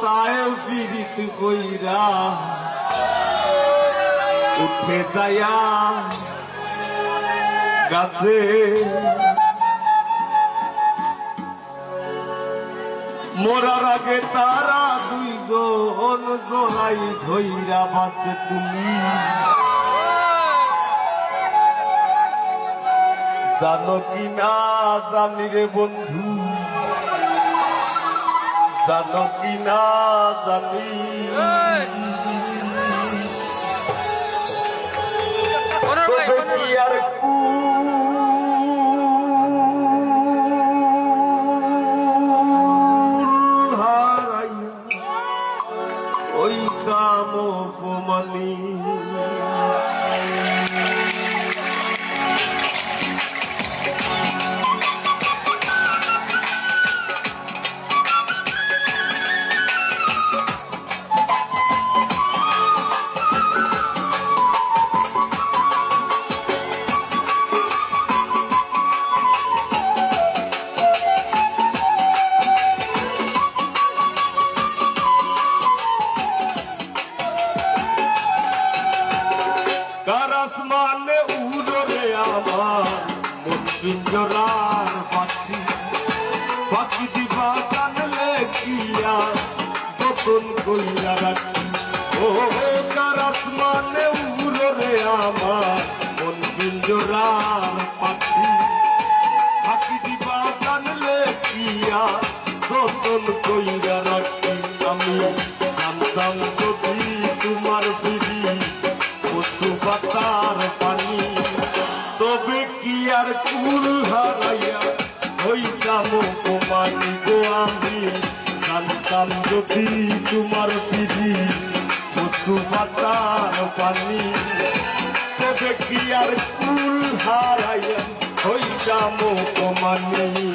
লতায় বিরিত কইরা উঠে যায়া গাছে মরার আগে তারা দুইজন জড়াই ধইরা বাসে তুমি জানো কি না জানি রে বন্ধু জানো কি না জানি কি আর হারাই ওই কাম অপমানি আসমানে উড়ে আমার মন পিঞ্জরার পাখি পাখি দিবা জানলে কিয়া যতন কইরা রাখি ও কার আসমানে উড়ে আমার মন পিঞ্জরার পাখি পাখি দিবা জানলে কিয়া যতন কইরা রাখি আমি জানতাম যদি তোমার ফিরি কচু পাতার পানি তবে কি আর কুল হারাইয়া হইতাম অপমানি গো আমি জানতাম যদি তোমার পিঠি কচু পাতার পানি তবে কি আর কুল হারাইয়া হইতাম অপমানি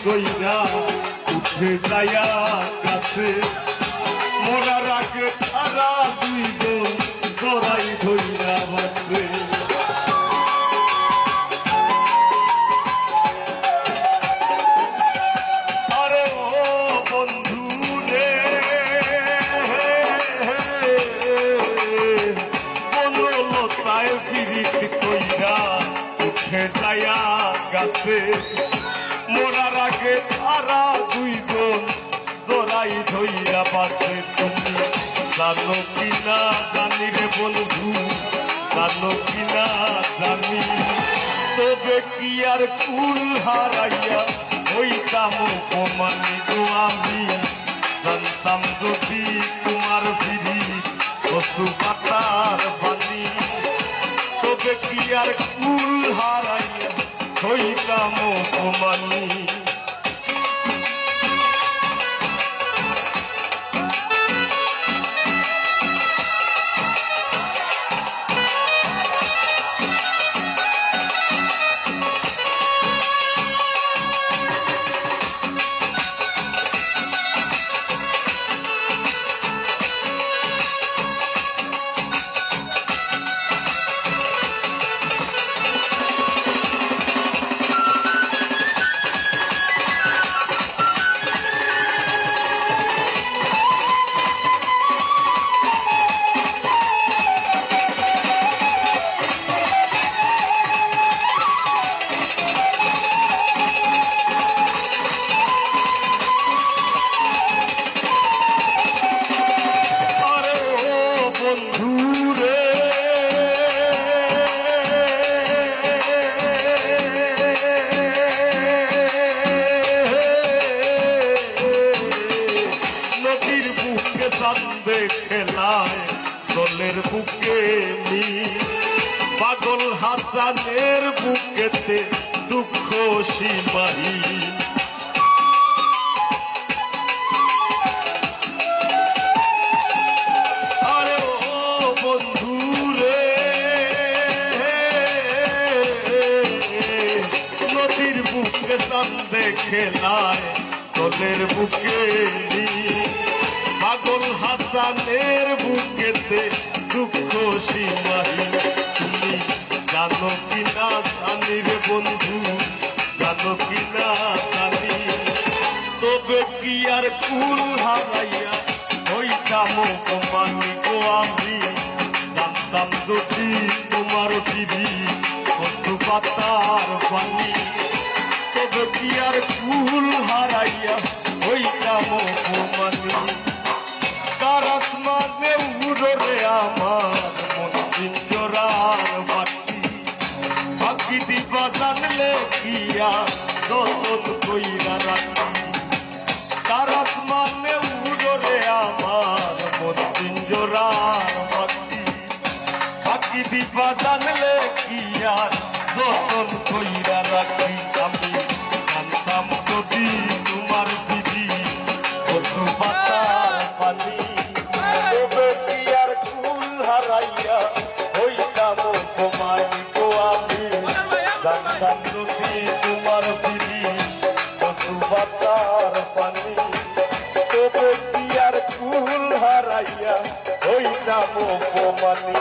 কইরা উঠে যায়া গাছে মরার আগে তারা দুইজন জড়াই ধইরা বাসে আরে ও বন্ধু রে বনলতায় পিরিত কইরা উঠে যায়া গাছে মোরার আগে তারা দুইজন জড়াই ধইরা বাসে তুমি জানো কিনা জানি রে বন্ধু জানো কিনা জানি তবে কি আর কুল হারাইয়া হইতাম অপমানি গো আমি জানতাম যদি তোমার ফিরি কচু পাতার পানি তবে কি আর কুল হারাইয়া হইতাম অপমানি চান্দে খেলায় দলের বুকে নি পাগল হাসানের বুকেতে দুঃখ সীমাহীন আরে ও বন্ধু রে নদীর বুকে চান্দে খেলায় দলের বুকে নি পাগল হাসানের বুকেতে দুঃখ সীমাহীন তুমি জানো কিনা জানি রে বন্ধু জানো কিনা জানি তবে কি আর কুল হারাইয়া হইতাম মানি গো আমি জানতাম যদি তোমার দিদি কচু পাতার পানি তবে কি আর কুল হারাইয়া হইতাম মানি তার আসমানে উড়রে আমার মন পিঞ্জরার মাটি বাকি দিবা জানলে কিয়া যত কইরা রাখি তার আসমানে উড়রে আমার মন পিঞ্জরার মাটি বাকি দিবা জানলে কিয়া যত কইরা রাখি আমি জানতাম যদি তোমার দিদি কচু পাতার পানি তবে কি আর কুল হারাইয়া হইতাম তোমারি গো আমি জানতাম যদি তোমার দিদি কচু পাতার পানি তবে কি আর কুল হারাইয়া হইতাম তোমানি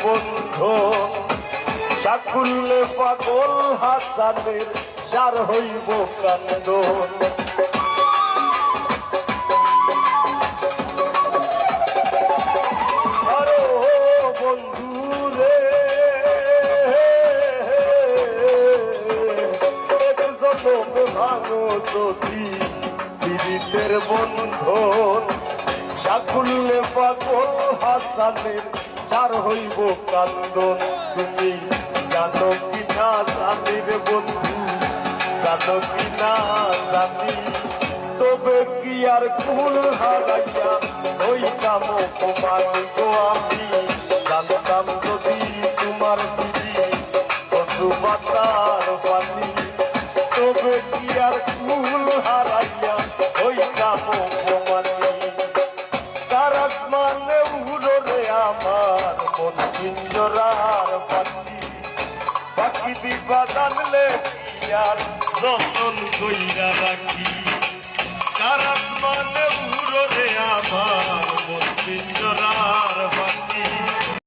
বন্ধু সাকুল্লে পাগল হাসানের সার হইব কান্দন আরে ও বন্ধু রে ভাঙো যদি পীড়িতের বন্ধন সাকুল্লে পাগল হাসানের সার হইব কান্দন তুমি জানো কিনা জানি রে বন্ধু জানো কিনা জানি তবে কি আর কুল হারাইয়া হইতাম তোমার গো আমি জানতাম যদি তোমার দিদি কচু পাতার পানি তবে কি আর কুল হারাইয়া হইতাম তোমানি তার আসমানে উড়রে আমার মন পিঞ্জরার পাখি পাখি দিবা জানলে কি আর যতন কইরা রাখি তার আসমানে উড়রে আমার মন পিঞ্জরার